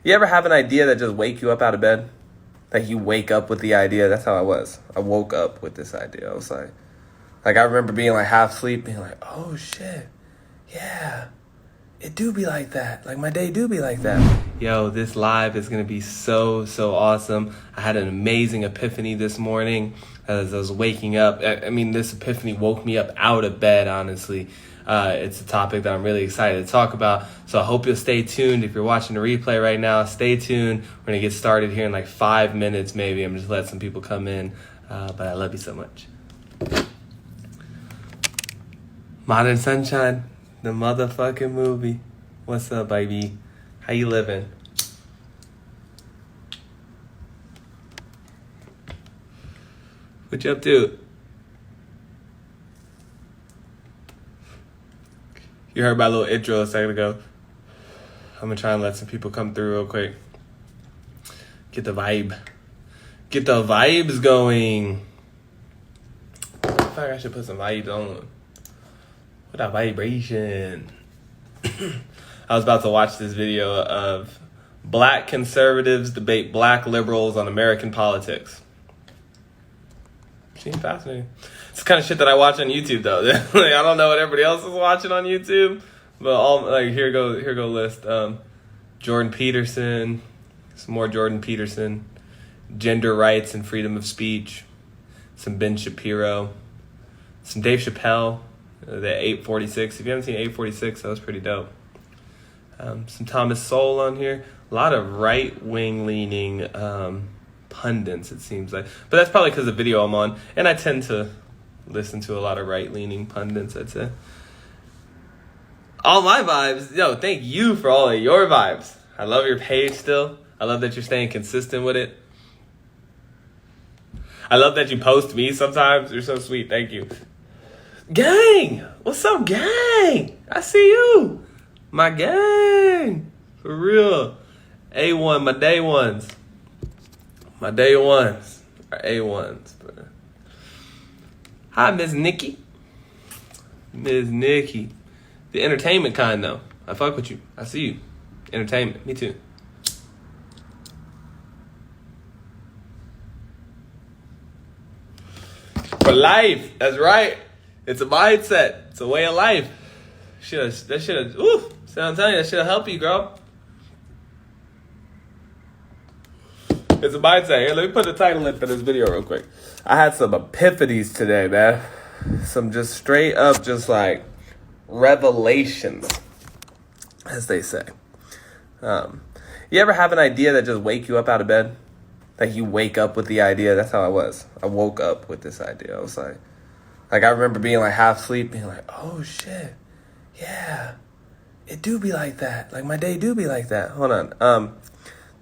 You ever have an idea that just wake you up out of bed? Like you wake up with the idea. That's how I was. I woke up with this idea. I was like I remember being like half asleep, being like, oh shit, yeah, it do be like that. Like my day do be like that. Yo, this live is gonna be so awesome. I had an amazing epiphany this morning as I was waking up. I mean, this epiphany woke me up out of bed, honestly. It's a topic that I'm really excited to talk about. So I hope you'll stay tuned. If you're watching the replay right now, stay tuned. We're going to get started here in like 5 minutes maybe. I'm just letting some people come in. But I love you so much. Modern Sunshine, the motherfucking movie. What's up, baby? How you living? What you up to? You heard my little intro a second ago. I'm gonna try and let some people come through real quick. Get the vibe. Get the vibes going. I feel like I should put some vibes on. What a vibration. I was about to watch this video of black conservatives debate black liberals on American politics. Seems fascinating. It's the kind of shit that I watch on YouTube, though. Like, I don't know what everybody else is watching on YouTube, but all like here go list. Jordan Peterson, some more Jordan Peterson, gender rights and freedom of speech, some Ben Shapiro, some Dave Chappelle, the 846. If you haven't seen 846, that was pretty dope. Some Thomas Sowell on here. A lot of right-wing leaning pundits, it seems like. But that's probably because of the video I'm on, and I tend to listen to a lot of right-leaning pundits, I'd say. All my vibes, yo, thank you for all of your vibes. I love your page still. I love that you're staying consistent with it. I love that you post me sometimes. You're so sweet. Thank you. Gang! What's up, gang? I see you. My gang. For real. A1, my day ones. My day ones are A1s. But hi, Miss Nikki. Miss Nikki. The entertainment kind, though. I fuck with you. I see you. Entertainment. Me too. For life. That's right. It's a mindset. It's a way of life. That should have, I'm telling you, that should have helped you, girl. It's a mindset. Here, let me put the title in for this video real quick. I had some epiphanies today, man. Some just straight up, just like revelations, as they say. You ever have an idea that just wake you up out of bed? Like you wake up with the idea. That's how I was. I woke up with this idea. I was like I remember being like half asleep, being like, oh shit, yeah, it do be like that. Like my day do be like that. Hold on.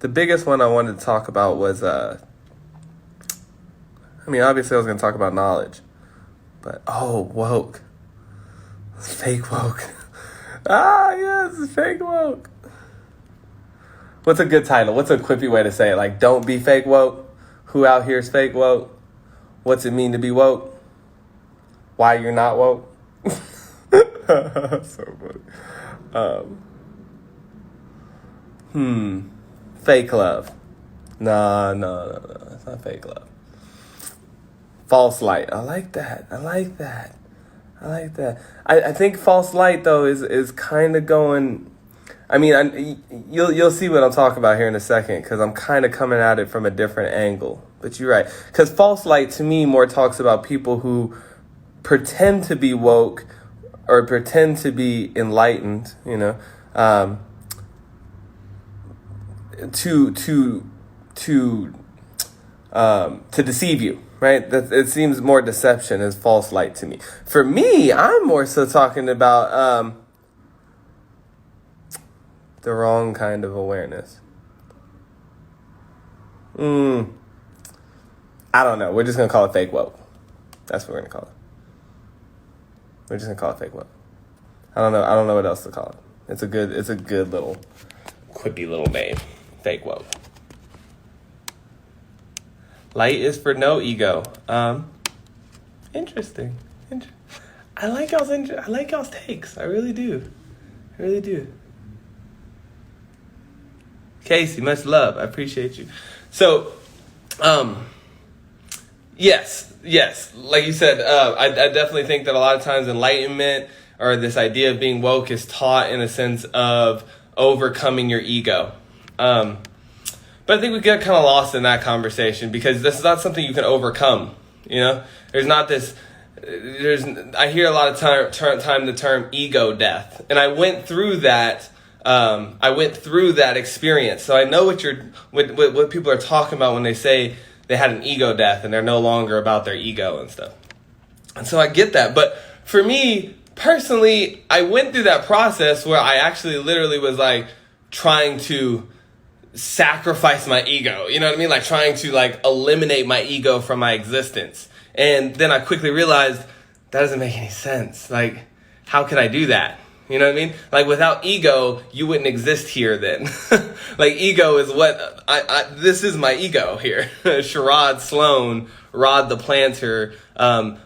The biggest one I wanted to talk about was, obviously I was going to talk about knowledge, but, woke. Fake woke. Yes, fake woke. What's a good title? What's a quippy way to say it? Like, don't be fake woke. Who out here is fake woke? What's it mean to be woke? Why you're not woke? So funny. Fake love. No. It's not fake love. False light. I like that. I think false light, though, is kind of going... you'll see what I'm talking about here in a second, because I'm kind of coming at it from a different angle. But you're right. Because false light, to me, more talks about people who pretend to be woke or pretend to be enlightened, to deceive you, right? It seems more deception is false light to me. For me, I'm more so talking about the wrong kind of awareness. I don't know. We're just gonna call it fake woke. That's what we're gonna call it. We're just gonna call it fake woke. I don't know what else to call it. It's a good little quippy little name. Fake woke. Light is for no ego. Interesting. I like y'all's takes. I really do. Casey, much love. I appreciate you. So, yes. Like you said, I definitely think that a lot of times enlightenment or this idea of being woke is taught in a sense of overcoming your ego. But I think we get kind of lost in that conversation because this is not something you can overcome. You know, there's not this. I hear a lot of time the term ego death, and I went through that. I went through that experience, so I know what people are talking about when they say they had an ego death and they're no longer about their ego and stuff. And so I get that, but for me personally, I went through that process where I actually literally was like trying to sacrifice my ego, you know what I mean? Like trying to like eliminate my ego from my existence. And then I quickly realized that doesn't make any sense. Like, how could I do that? You know what I mean? Like without ego, you wouldn't exist here then. Like ego is what this is my ego here. Sherrod Sloan, Rodtheplanter,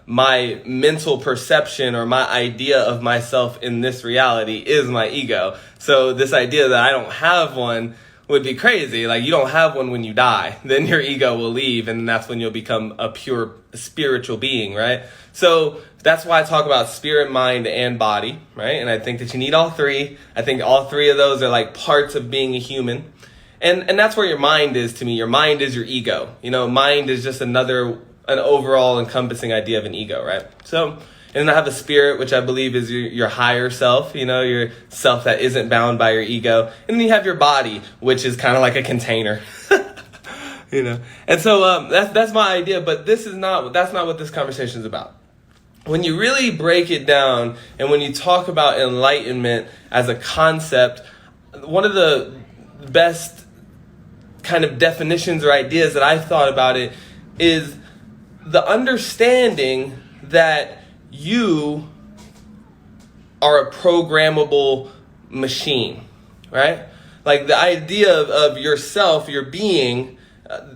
my mental perception or my idea of myself in this reality is my ego. So this idea that I don't have one would be crazy. Like you don't have one when you die, then your ego will leave and that's when you'll become a pure spiritual being, right? So that's why I talk about spirit, mind, and body, right? And I think that you need all three. I think all three of those are like parts of being a human. And that's where your mind is to me. Your mind is your ego. You know, mind is just an overall encompassing idea of an ego, right? So, and then I have a spirit, which I believe is your higher self, you know, your self that isn't bound by your ego. And then you have your body, which is kind of like a container, you know. And so that's my idea, but that's not what this conversation is about. When you really break it down and when you talk about enlightenment as a concept, one of the best kind of definitions or ideas that I thought about it is the understanding that you are a programmable machine, right? Like the idea of yourself, your being,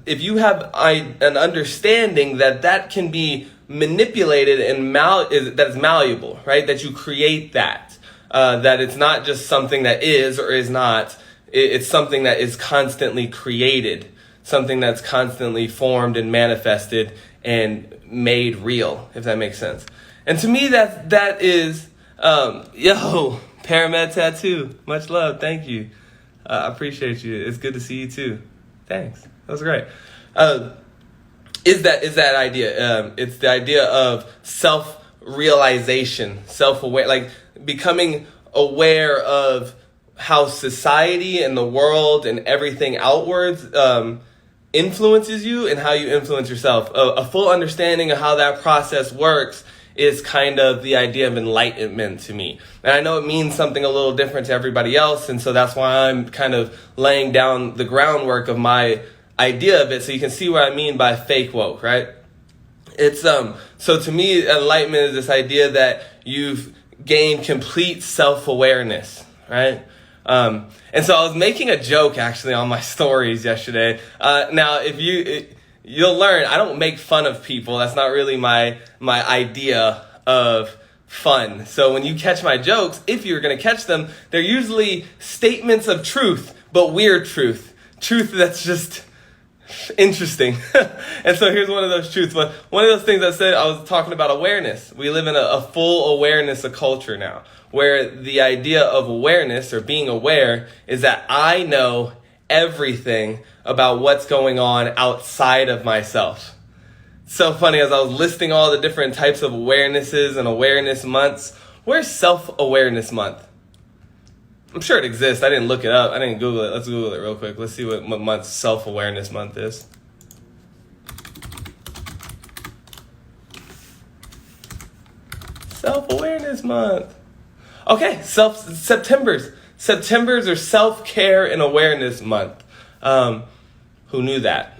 if you have an understanding that can be manipulated and that is malleable, right? That you create that it's not just something that is or is not. It's something that is constantly created, something that's constantly formed and manifested and made real, if that makes sense. And to me, that is, Paramed Tattoo, much love, thank you. I appreciate you. It's good to see you too. Thanks, that was great. Is that idea? It's the idea of self-realization, self-aware, like becoming aware of how society and the world and everything outwards influences you and how you influence yourself. A full understanding of how that process works is kind of the idea of enlightenment to me. And I know it means something a little different to everybody else, and so that's why I'm kind of laying down the groundwork of my idea of it so you can see what I mean by fake woke, right? It's so to me, enlightenment is this idea that you've gained complete self-awareness, right? And so I was making a joke actually on my stories yesterday. Now, if you'll learn, I don't make fun of people. That's not really my idea of fun. So when you catch my jokes, if you're going to catch them, they're usually statements of truth, but weird truth. Truth that's just interesting. And so here's one of those truths. But one of those things I said, I was talking about awareness. We live in a full awareness of culture now, where the idea of awareness or being aware is that I know everything about what's going on outside of myself. So funny, as I was listing all the different types of awarenesses and awareness months, where's self-awareness month? I'm sure it exists. I didn't look it up. I didn't Google it. Let's Google it real quick. Let's see what month self-awareness month is. Self-awareness month. Okay, September's are self-care and awareness month. Who knew that?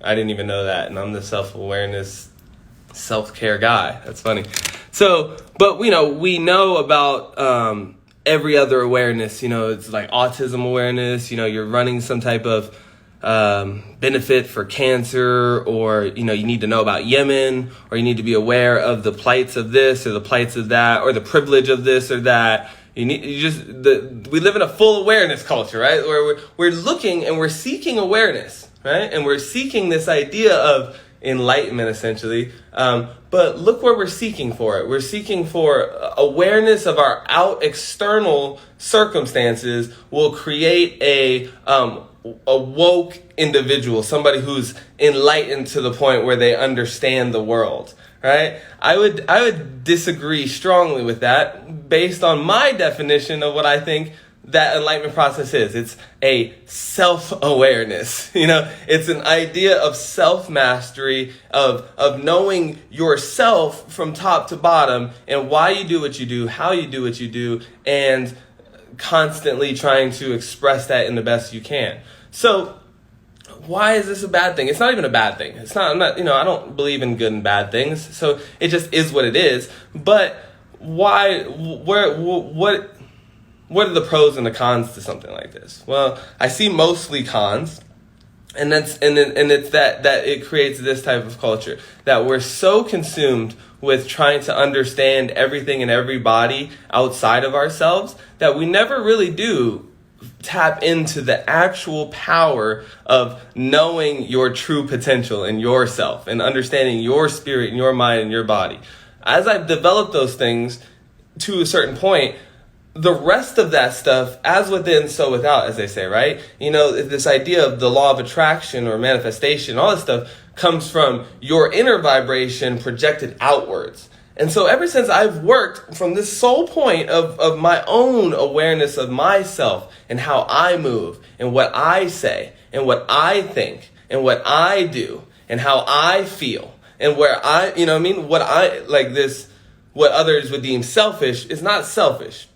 I didn't even know that, and I'm the self-awareness, self-care guy. That's funny. So, but we know about every other awareness. It's like autism awareness. You're running some type of benefit for cancer, or you need to know about Yemen, or you need to be aware of the plights of this or the plights of that, or the privilege of this or that. We live in a full awareness culture, right? Where we're looking and we're seeking awareness, right? And we're seeking this idea of enlightenment, essentially. But look where we're seeking for it. We're seeking for awareness of our external circumstances will create a woke individual, somebody who's enlightened to the point where they understand the world, right? I would disagree strongly with that based on my definition of what I think that enlightenment process is. It's a self-awareness. It's an idea of self-mastery, of knowing yourself from top to bottom and why you do what you do, how you do what you do, and constantly trying to express that in the best you can. So why is this a bad thing? It's not even a bad thing. I don't believe in good and bad things. So it just is what it is. But why, what are the pros and the cons to something like this? Well, I see mostly cons, and it's that it creates this type of culture that we're so consumed with trying to understand everything and everybody outside of ourselves that we never really do tap into the actual power of knowing your true potential in yourself and understanding your spirit and your mind and your body. As I've developed those things to a certain point, the rest of that stuff, as within, so without, as they say, right? This idea of the law of attraction or manifestation, all this stuff comes from your inner vibration projected outwards. And so ever since I've worked from this sole point of my own awareness of myself and how I move and what I say and what I think and what I do and how I feel and where what others would deem selfish is not selfish.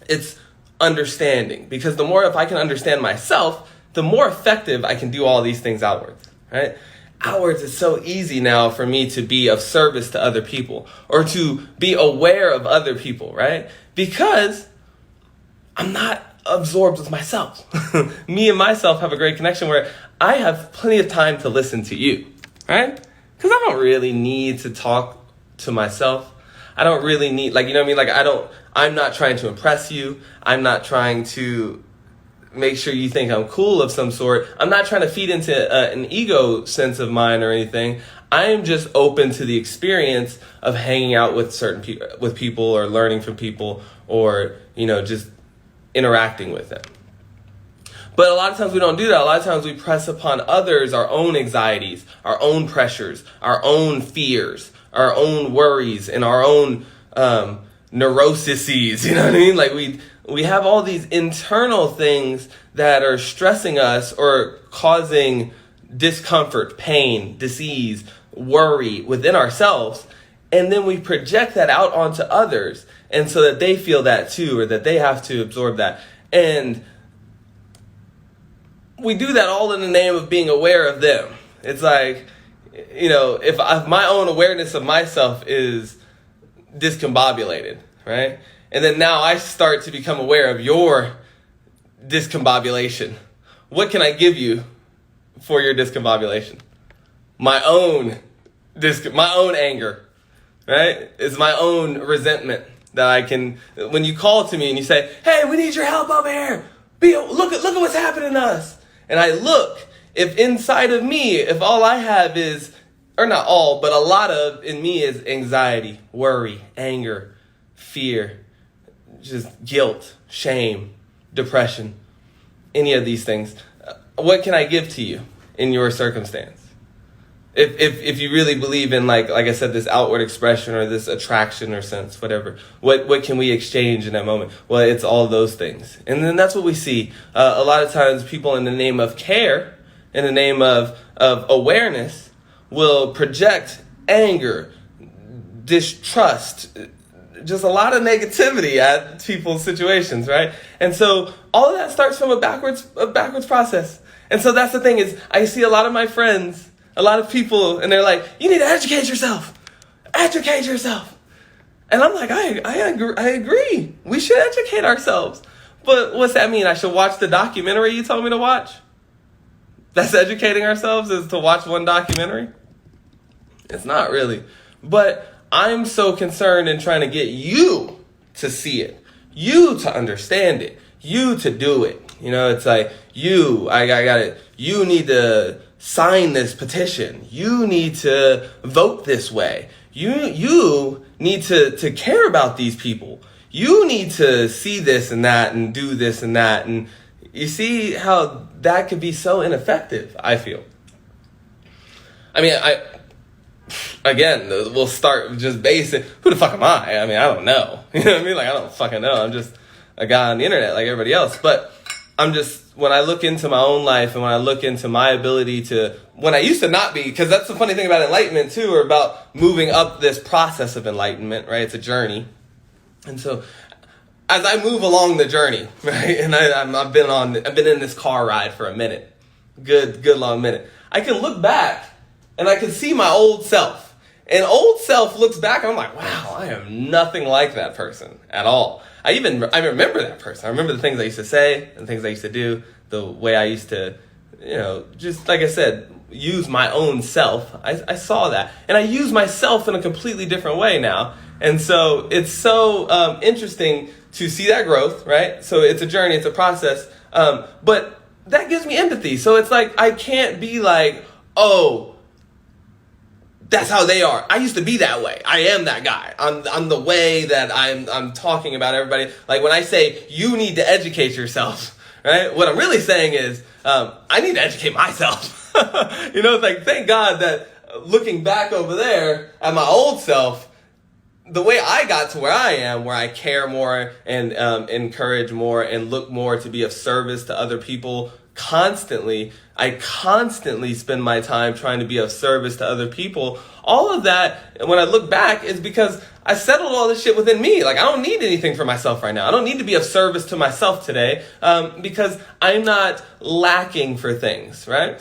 It's understanding, because if I can understand myself, the more effective I can do all these things outwards, right? Outwards, it's so easy now for me to be of service to other people or to be aware of other people, right? Because I'm not absorbed with myself. Me and myself have a great connection where I have plenty of time to listen to you, right? Because I don't really need to talk to myself. I don't really need, I'm not trying to impress you. I'm not trying to make sure you think I'm cool of some sort. I'm not trying to feed into an ego sense of mine or anything. I am just open to the experience of hanging out with with people or learning from people or, just interacting with them. But a lot of times we don't do that. A lot of times we press upon others our own anxieties, our own pressures, our own fears, our own worries, and our own neuroses. You know what I mean? We have all these internal things that are stressing us or causing discomfort, pain, disease, worry within ourselves. And then we project that out onto others, and so that they feel that too, or that they have to absorb that. And we do that all in the name of being aware of them. It's like, if my own awareness of myself is discombobulated, right? And then now I start to become aware of your discombobulation. What can I give you for your discombobulation? My own anger, right? It's my own resentment that I can, when you call to me and you say, hey, we need your help over here. Look at what's happening to us. And I look, if inside of me, if all I have is, or not all, but a lot of in me is anxiety, worry, anger, fear, just guilt, shame, depression, any of these things, what can I give to you in your circumstance? If you really believe in, like I said, this outward expression or this attraction or sense, whatever, what can we exchange in that moment? Well, it's all those things. And then that's what we see. A lot of times people in the name of care, in the name of awareness, will project anger, distrust, just a lot of negativity at people's situations, right? And so all of that starts from a backwards process. And so that's the thing is, I see a lot of my friends, a lot of people, and they're like, you need to educate yourself. Educate yourself. And I'm like, I agree. We should educate ourselves. But what's that mean? I should watch the documentary you told me to watch? That's educating ourselves, is to watch one documentary? It's not really. But I'm so concerned in trying to get you to see it. you to understand it, you to do it. You know, it's like, I got it. You need to sign this petition. You need to vote this way. You need to care about these people. You need to see this and that and do this and that. And you see how that could be so ineffective, I feel. I mean, again, we'll start with just basic. Who the fuck am I? I mean, I don't know. You know what I mean? Like, I don't fucking know. I'm just a guy on the internet like everybody else. But when I look into my own life and when I look into my ability to, when I used to not be, because that's the funny thing about enlightenment too, or about moving up this process of enlightenment, right? It's a journey. And so as I move along the journey, right, and I've been in this car ride for a minute, good long minute, I can look back and I can see my old self. And old self looks back and I'm like, wow, I am nothing like that person at all. I remember that person. I remember the things I used to say and the things I used to do, the way I used to, just like I said, use my own self. I saw that. And I use myself in a completely different way now. And so it's so interesting to see that growth, right? So it's a journey, it's a process. But that gives me empathy. So it's like, I can't be like, oh, that's how they are. I used to be that way. I am that guy. I'm the way that I'm talking about everybody. Like when I say you need to educate yourself, right? What I'm really saying is I need to educate myself. It's like, thank God that looking back over there at my old self, the way I got to where I am, where I care more and encourage more and look more to be of service to other people constantly. I constantly spend my time trying to be of service to other people. All of that, when I look back, is because I settled all this shit within me. Like, I don't need anything for myself right now. I don't need to be of service to myself today because I'm not lacking for things, right?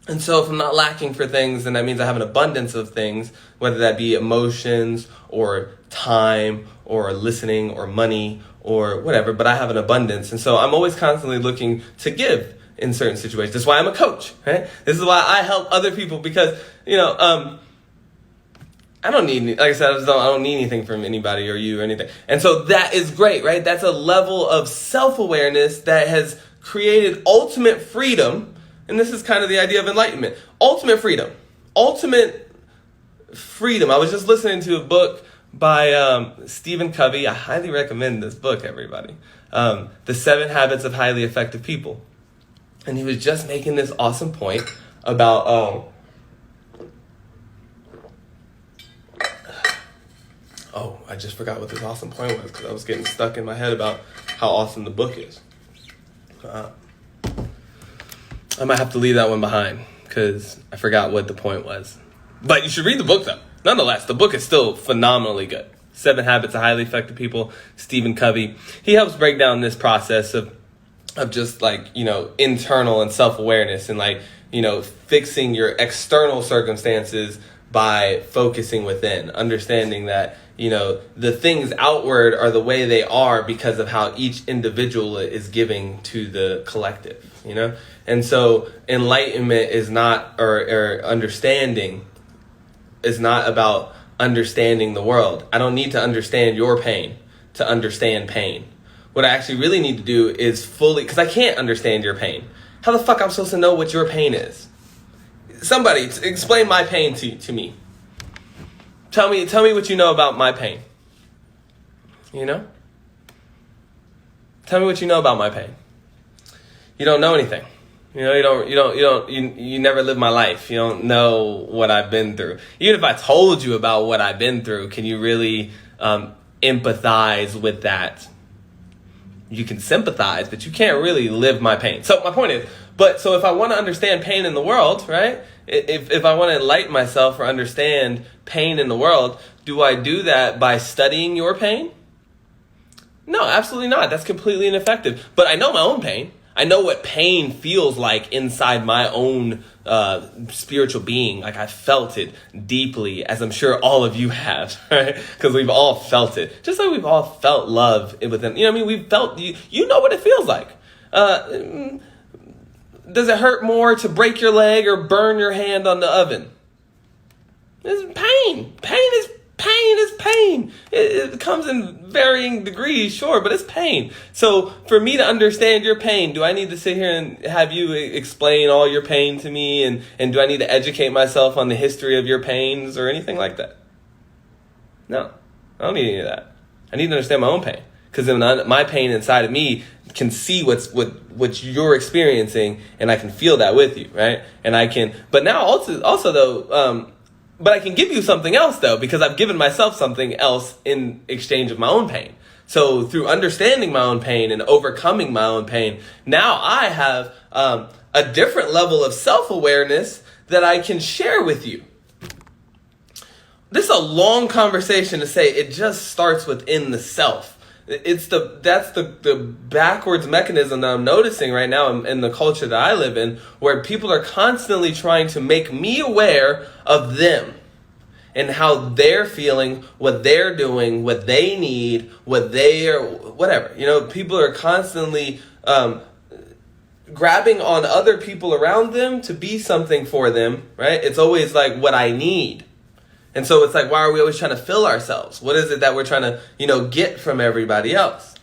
And so if I'm not lacking for things, then that means I have an abundance of things, whether that be emotions or time or listening or money or whatever, but I have an abundance. And so I'm always constantly looking to give in certain situations. That's why I'm a coach, right? This is why I help other people because, I don't need, like I said, I don't need anything from anybody or you or anything. And so that is great, right? That's a level of self-awareness that has created ultimate freedom. And this is kind of the idea of enlightenment. Ultimate freedom. Ultimate freedom. I was just listening to a book by Stephen Covey. I highly recommend this book, everybody. The 7 Habits of Highly Effective People. And he was just making this awesome point about... I just forgot what this awesome point was because I was getting stuck in my head about how awesome the book is. I might have to leave that one behind because I forgot what the point was. But you should read the book, though. Nonetheless, the book is still phenomenally good. 7 Habits of Highly Effective People, Stephen Covey. He helps break down this process of just like, internal and self-awareness and like, fixing your external circumstances by focusing within, understanding that, the things outward are the way they are because of how each individual is giving to the collective, And so enlightenment is not, or understanding is not about understanding the world. I don't need to understand your pain to understand pain. What I actually really need to do is fully, because I can't understand your pain. How the fuck I'm supposed to know what your pain is? Somebody explain my pain to me. Tell me what you know about my pain. Tell me what you know about my pain. You don't know anything. You never lived my life. You don't know what I've been through. Even if I told you about what I've been through, can you really empathize with that? You can sympathize, but you can't really live my pain. So my point is, so if I want to understand pain in the world, right? If I want to enlighten myself or understand pain in the world, do I do that by studying your pain? No, absolutely not. That's completely ineffective. But I know my own pain. I know what pain feels like inside my own spiritual being. Like I felt it deeply, as I'm sure all of you have, right? Because we've all felt it. Just like we've all felt love within. We've felt, you know what it feels like. Does it hurt more to break your leg or burn your hand on the oven? It's pain. Pain is pain is pain. It comes in varying degrees, sure, but it's pain. So for me to understand your pain, do I need to sit here and have you explain all your pain to me? And do I need to educate myself on the history of your pains or anything like that? No, I don't need any of that. I need to understand my own pain. Because then my pain inside of me can see what you're experiencing, and I can feel that with you, right? And I can, but now also though, but I can give you something else though, because I've given myself something else in exchange of my own pain. So through understanding my own pain and overcoming my own pain, now I have a different level of self-awareness that I can share with you. This is a long conversation to say it just starts within the self. That's the backwards mechanism that I'm noticing right now in the culture that I live in, where people are constantly trying to make me aware of them and how they're feeling, what they're doing, what they need, what they are, whatever. People are constantly grabbing on other people around them to be something for them, right? It's always like what I need. And so it's like, why are we always trying to fill ourselves? What is it that we're trying to, get from everybody else?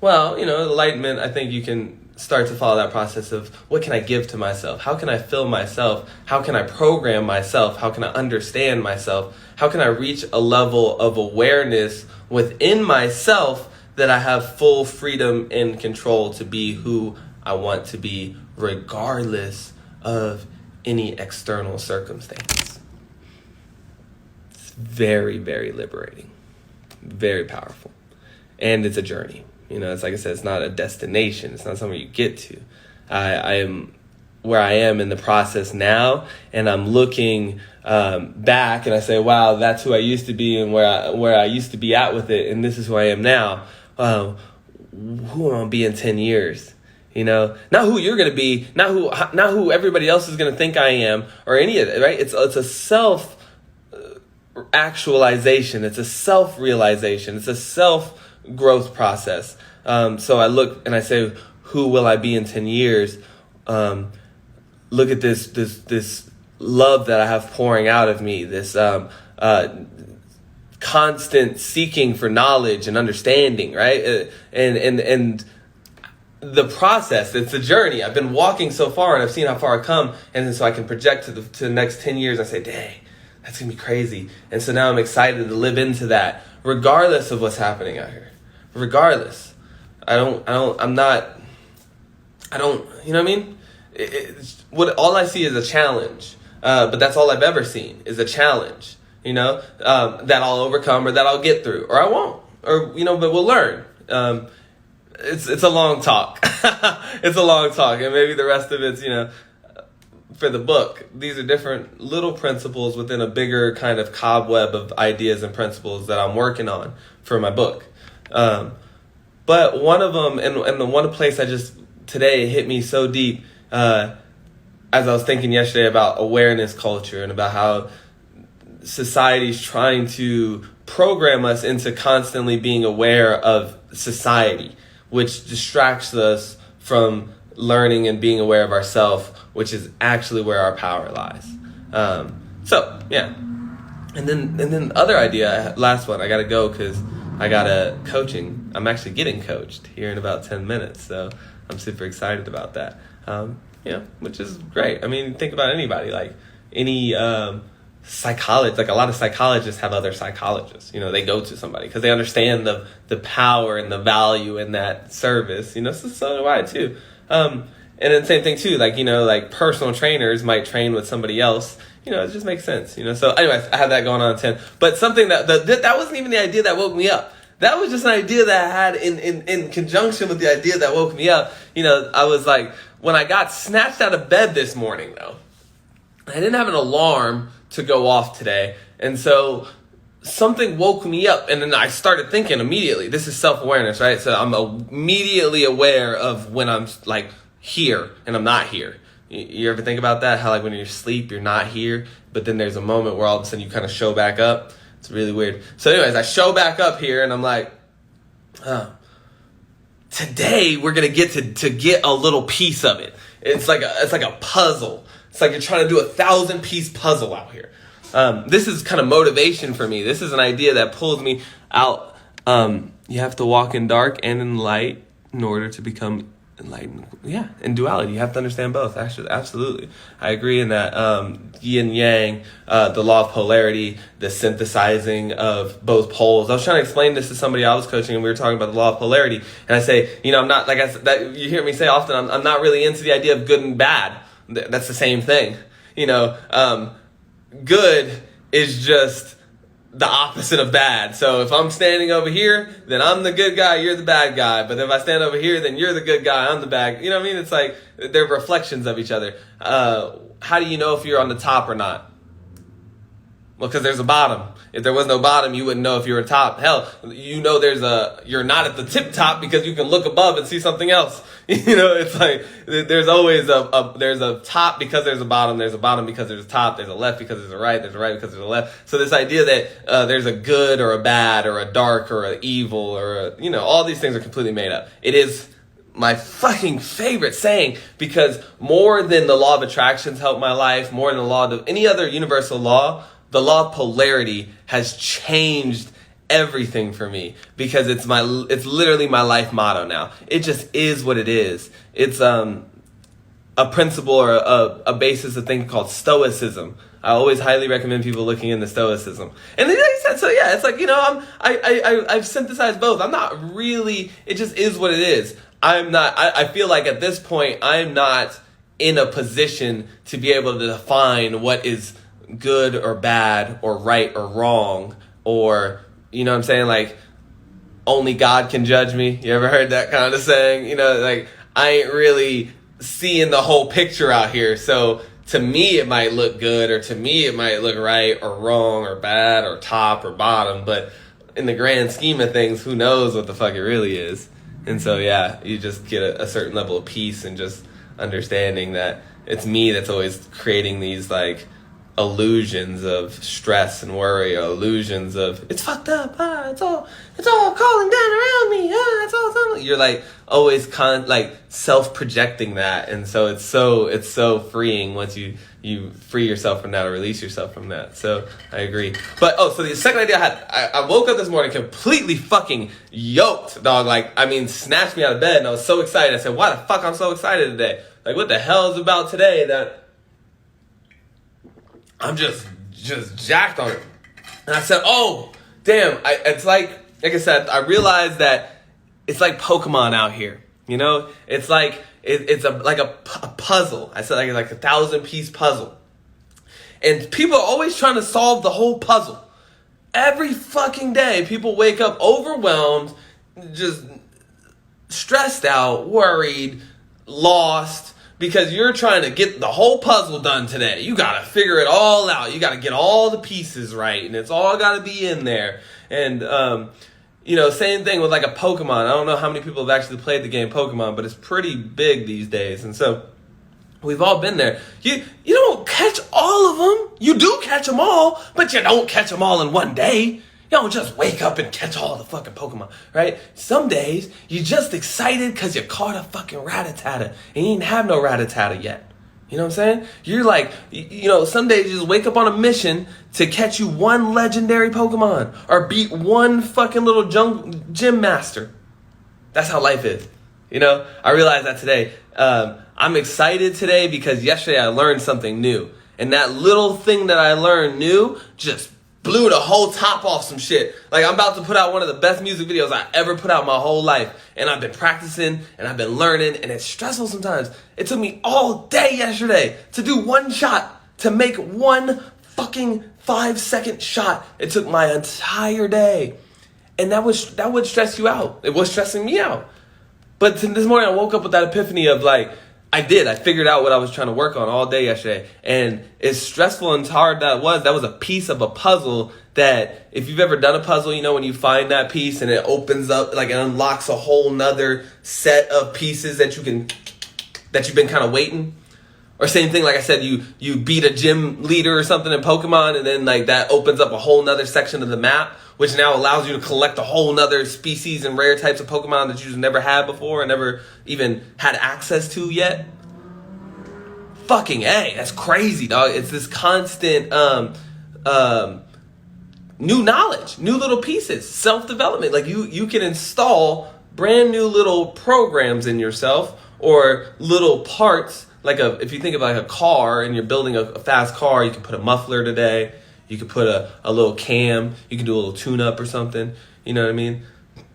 Well, enlightenment, I think you can start to follow that process of what can I give to myself? How can I fill myself? How can I program myself? How can I understand myself? How can I reach a level of awareness within myself that I have full freedom and control to be who I want to be, regardless of any external circumstance? Very, very liberating, very powerful. And it's a journey. It's like I said, it's not a destination. It's not somewhere you get to. I am where I am in the process now, and I'm looking back and I say, wow, that's who I used to be and where I used to be at with it. And this is who I am now. Who am I going to be in 10 years? Not who you're going to be, not who everybody else is going to think I am or any of it, right? It's a self actualization. It's a self-realization. It's a self-growth process. So I look and I say, who will I be in 10 years? Look at this love that I have pouring out of me, this constant seeking for knowledge and understanding, right? And the process, it's a journey. I've been walking so far and I've seen how far I've come. And then so I can project to the next 10 years. I say, dang, that's going to be crazy. And so now I'm excited to live into that, regardless of what's happening out here. Regardless. You know what I mean? All I see is a challenge. But that's all I've ever seen is a challenge, that I'll overcome or that I'll get through, or I won't, or, but we'll learn. It's a long talk. It's a long talk. And maybe the rest of it's, for the book. These are different little principles within a bigger kind of cobweb of ideas and principles that I'm working on for my book. But one of them, and the one place today hit me so deep, as I was thinking yesterday about awareness culture and about how society's trying to program us into constantly being aware of society, which distracts us from learning and being aware of ourselves, which is actually where our power lies. So yeah. And then other idea, last one, I got to go because I got a coaching. I'm actually getting coached here in about 10 minutes. So I'm super excited about that. Which is great. I mean, think about anybody, like any psychologist, like a lot of psychologists have other psychologists, they go to somebody because they understand the power and the value in that service, so do I too. And then same thing too, like personal trainers might train with somebody else, it just makes sense, So anyways, I had that going on 10, but something that wasn't even the idea that woke me up. That was just an idea that I had in conjunction with the idea that woke me up. I was like, when I got snatched out of bed this morning though, I didn't have an alarm to go off today. And so something woke me up, and then I started thinking immediately. This is self-awareness, right? So I'm immediately aware of when I'm like here and I'm not here. You ever think about that? How like when you're asleep, you're not here, but then there's a moment where all of a sudden you kind of show back up. It's really weird. So anyways, I show back up here and I'm like, today we're going to get to get a little piece of it. It's like a puzzle. It's like you're trying to do a 1,000-piece puzzle out here. this is kind of motivation for me. This is an idea that pulls me out. You have to walk in dark and in light in order to become enlightened. Yeah, in duality, you have to understand both. Actually, absolutely, I agree in that. Yin yang, the law of polarity, the synthesizing of both poles. I was trying to explain this to somebody I was coaching, and we were talking about the law of polarity. And I say, I'm not, like I said, that you hear me say often, I'm not really into the idea of good and bad. That's the same thing. Good is just the opposite of bad. So if I'm standing over here, then I'm the good guy, you're the bad guy. But if I stand over here, then you're the good guy, I'm the bad. You know what I mean? It's like they're reflections of each other. How do you know if you're on the top or not? Well, because there's a bottom. If there was no bottom, you wouldn't know if you were top. Hell, you're not at the tip top because you can look above and see something else. It's like there's always there's a top because there's a bottom because there's a top, there's a left because there's a right because there's a left. So this idea that there's a good or a bad or a dark or an evil or all these things are completely made up. It is my fucking favorite saying, because more than the law of attractions helped my life, more than the law of any other universal law, the law of polarity has changed everything for me, because it's literally my life motto now. It just is what it is. It's a principle or a basis of thinking called Stoicism. I always highly recommend people looking into Stoicism. And then, like I said, so yeah, it's like, I've synthesized both. I'm not really, it just is what it is. I feel like at this point, I'm not in a position to be able to define what is good or bad or right or wrong, or you know what I'm saying, like only God can judge me. You ever heard that kind of saying? Like I ain't really seeing the whole picture out here. So to me it might look good, or to me it might look right or wrong or bad or top or bottom, but in the grand scheme of things, who knows what the fuck it really is. And so yeah, you just get a certain level of peace and just understanding that it's me that's always creating these like illusions of stress and worry, or illusions of it's fucked up, it's all calling down around me, it's all you're like always self-projecting that. And so it's so freeing once you free yourself from that or release yourself from that. So I agree. But so the second idea I had, I woke up this morning completely fucking yoked, dog. Snatched me out of bed, and I was so excited. I said, why the fuck I'm so excited today? Like, what the hell is about today that I'm just jacked on it? And I said, oh, damn. It's like I said, I realized that it's like Pokemon out here. It's like, it's a puzzle. I said like a 1,000-piece puzzle. And people are always trying to solve the whole puzzle. Every fucking day, people wake up overwhelmed, just stressed out, worried, lost, because you're trying to get the whole puzzle done today. You got to figure it all out. You got to get all the pieces right, and it's all got to be in there. And, same thing with like a Pokemon. I don't know how many people have actually played the game Pokemon, but it's pretty big these days. And so we've all been there. You don't catch all of them. You do catch them all, but you don't catch them all in one day. You don't just wake up and catch all the fucking Pokemon, right? Some days, you're just excited because you caught a fucking Rattata, and you didn't have no Rattata yet. You know what I'm saying? You're like, some days you just wake up on a mission to catch you one legendary Pokemon, or beat one fucking little gym master. That's how life is. I realized that today. I'm excited today because yesterday I learned something new. And that little thing that I learned new just blew the whole top off some shit. Like, I'm about to put out one of the best music videos I ever put out my whole life. And I've been practicing, and I've been learning, and it's stressful sometimes. It took me all day yesterday to do one shot, to make one fucking 5-second shot. It took my entire day. And that would stress you out. It was stressing me out. But this morning I woke up with that epiphany of like, I figured out what I was trying to work on all day yesterday. And as stressful and hard that was a piece of a puzzle that, if you've ever done a puzzle, when you find that piece and it opens up, like it unlocks a whole nother set of pieces that you've been kind of waiting. Or same thing, like I said, you beat a gym leader or something in Pokemon, and then like that opens up a whole nother section of the map, which now allows you to collect a whole nother species and rare types of Pokemon that you've never had before and never even had access to yet. Fucking A, that's crazy, dog. It's this constant new knowledge, new little pieces, self-development. Like you can install brand new little programs in yourself, or little parts. Like if you think of like a car and you're building a fast car, you can put a muffler today. You could put a little cam. You can do a little tune-up or something. You know what I mean?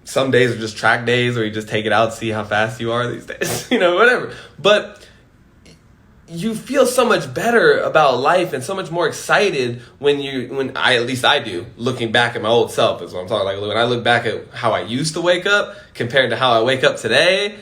Some days are just track days, or you just take it out, see how fast you are these days. Whatever. But you feel so much better about life and so much more excited at least I do, looking back at my old self is what I'm talking. Like when I look back at how I used to wake up compared to how I wake up today,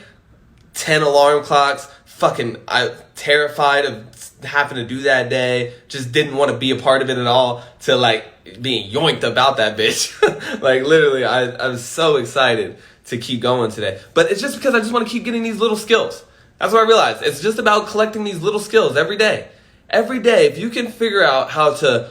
10 alarm clocks, I terrified of having to do that day, just didn't want to be a part of it at all, to like being yoinked about that bitch. Like literally, I was so excited to keep going today. But it's just because I just want to keep getting these little skills. That's what I realized. It's just about collecting these little skills every day. Every day, if you can figure out how to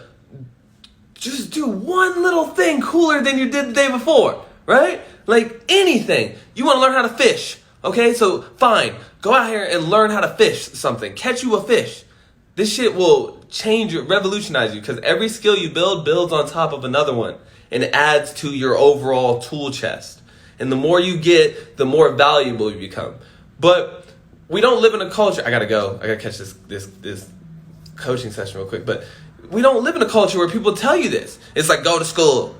just do one little thing cooler than you did the day before, right? Like anything. You want to learn how to fish, okay? So fine, go out here and learn how to fish something. Catch you a fish. This shit will revolutionize you, because every skill you build builds on top of another one and adds to your overall tool chest. And the more you get, the more valuable you become. But we don't live in a culture. I gotta go. I gotta catch this coaching session real quick. But we don't live in a culture where people tell you this. It's like, go to school.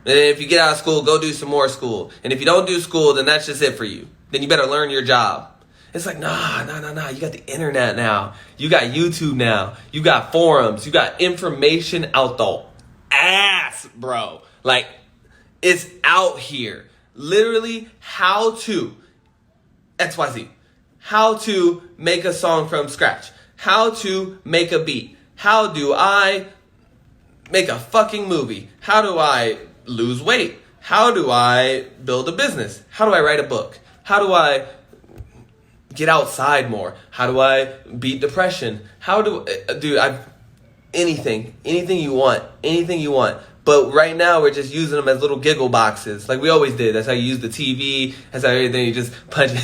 And if you get out of school, go do some more school. And if you don't do school, then that's just it for you. Then you better learn your job. It's like, nah. You got the internet now. You got YouTube now. You got forums. You got information out the ass, bro. Like, it's out here. Literally, how to XYZ. How to make a song from scratch. How to make a beat. How do I make a fucking movie? How do I lose weight? How do I build a business? How do I write a book? How do I get outside more? How do I beat depression? Anything you want. But right now we're just using them as little giggle boxes, like we always did. That's how you use the TV. That's how everything, you just punch. You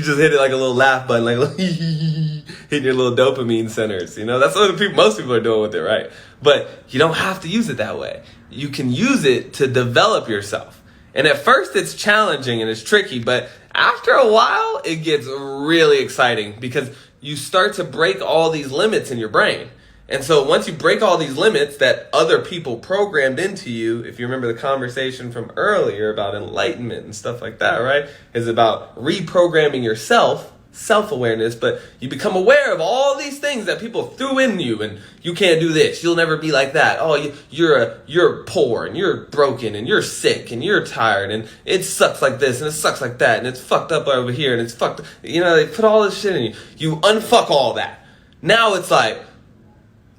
just hit it like a little laugh button, like hitting your little dopamine centers. That's what most people are doing with it, right? But you don't have to use it that way. You can use it to develop yourself. And at first it's challenging and it's tricky, but after a while it gets really exciting, because you start to break all these limits in your brain. And so once you break all these limits that other people programmed into you, if you remember the conversation from earlier about enlightenment and stuff like that, right? Is about reprogramming yourself, self-awareness, but you become aware of all these things that people threw in you, and you can't do this, you'll never be like that. Oh, you're poor, and you're broken, and you're sick, and you're tired, and it sucks like this, and it sucks like that, and it's fucked up over here, and it's fucked up. They put all this shit in you. You unfuck all that. Now it's like,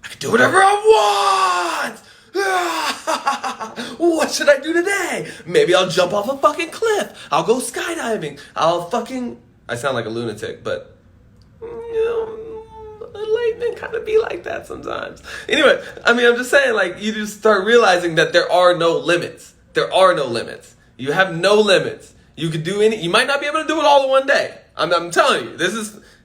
I can do whatever I want! What should I do today? Maybe I'll jump off a fucking cliff. I'll go skydiving. I sound like a lunatic, but enlightenment kind of be like that sometimes. Anyway, I'm just saying, like, you just start realizing that there are no limits. There are no limits. You have no limits. You could do you might not be able to do it all in one day. I'm telling you,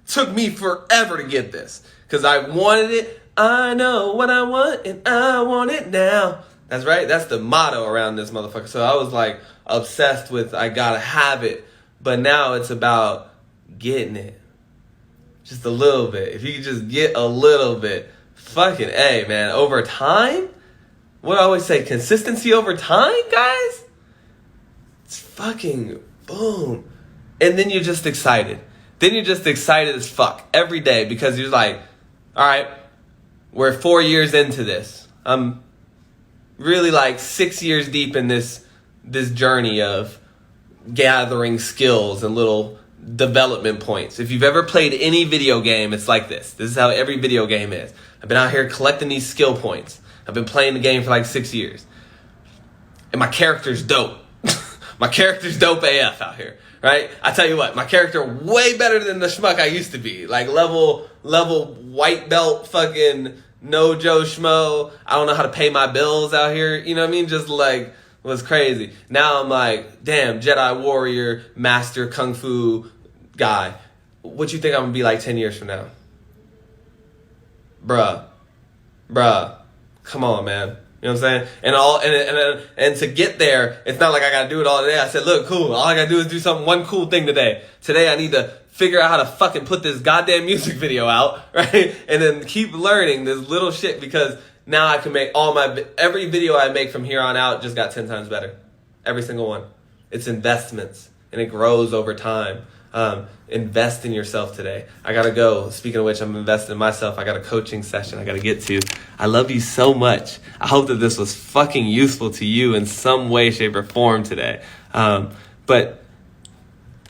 took me forever to get this, because I wanted it. I know what I want, and I want it now. That's right. That's the motto around this motherfucker. So I was like obsessed with, I gotta have it. But now it's about getting it. Just a little bit. If you could just get a little bit. Fucking A, man. Over time? What I always say, consistency over time, guys? It's fucking boom. And then you're just excited. Then you're just excited as fuck every day, because you're like, all right, we're 4 years into this. I'm really like 6 years deep in this journey of gathering skills and little development points. If you've ever played any video game, it's like this. This is how every video game is. I've been out here collecting these skill points. I've been playing the game for like 6 years. And my character's dope. My character's dope AF out here, right? I tell you what, my character way better than the schmuck I used to be. Like level white belt fucking no Joe Schmo. I don't know how to pay my bills out here. You know what I mean? Just like, was crazy. Now I'm like, damn, Jedi warrior, master kung fu guy. What you think I'm gonna be like 10 years from now? Bruh, bruh, come on, man. You know what I'm saying? And to get there, it's not like I gotta do it all day. I said, look, cool. All I gotta do is do one cool thing today. Today I need to figure out how to fucking put this goddamn music video out, right? And then keep learning this little shit, because now I can make every video I make from here on out just got 10 times better. Every single one. It's investments, and it grows over time. Invest in yourself today. I gotta go. Speaking of which, I'm investing in myself. I got a coaching session I gotta get to. I love you so much. I hope that this was fucking useful to you in some way, shape, or form today. But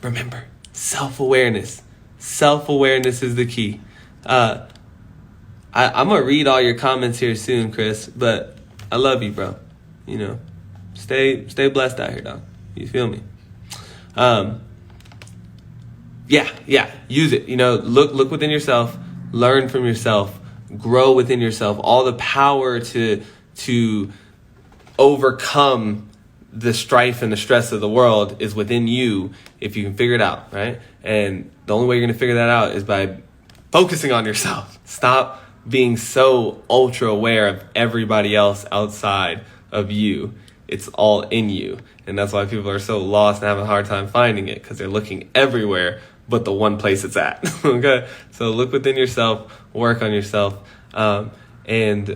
remember, self-awareness. Self-awareness is the key. I'm gonna read all your comments here soon, Chris, but I love you, bro. You know, stay blessed out here, dog. You feel me? Yeah, use it. You know, look within yourself, learn from yourself, grow within yourself. All the power to overcome the strife and the stress of the world is within you if you can figure it out, right? And the only way you're going to figure that out is by focusing on yourself. Stop being so ultra aware of everybody else outside of you. It's all in you. And that's why people are so lost and have a hard time finding it, because they're looking everywhere but the one place it's at. Okay? So look within yourself, work on yourself, and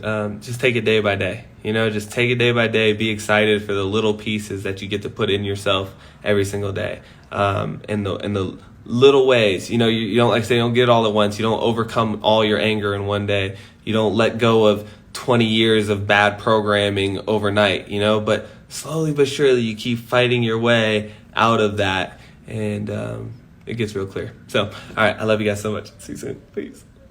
just take it day by day. You know, just take it day by day. Be excited for the little pieces that you get to put in yourself every single day. And the little ways, you know, you don't, like I say, you don't get it all at once. You don't overcome all your anger in one day. You don't let go of 20 years of bad programming overnight, you know, but slowly but surely you keep fighting your way out of that, and it gets real clear. So, all right, I love you guys so much. See you soon. Peace.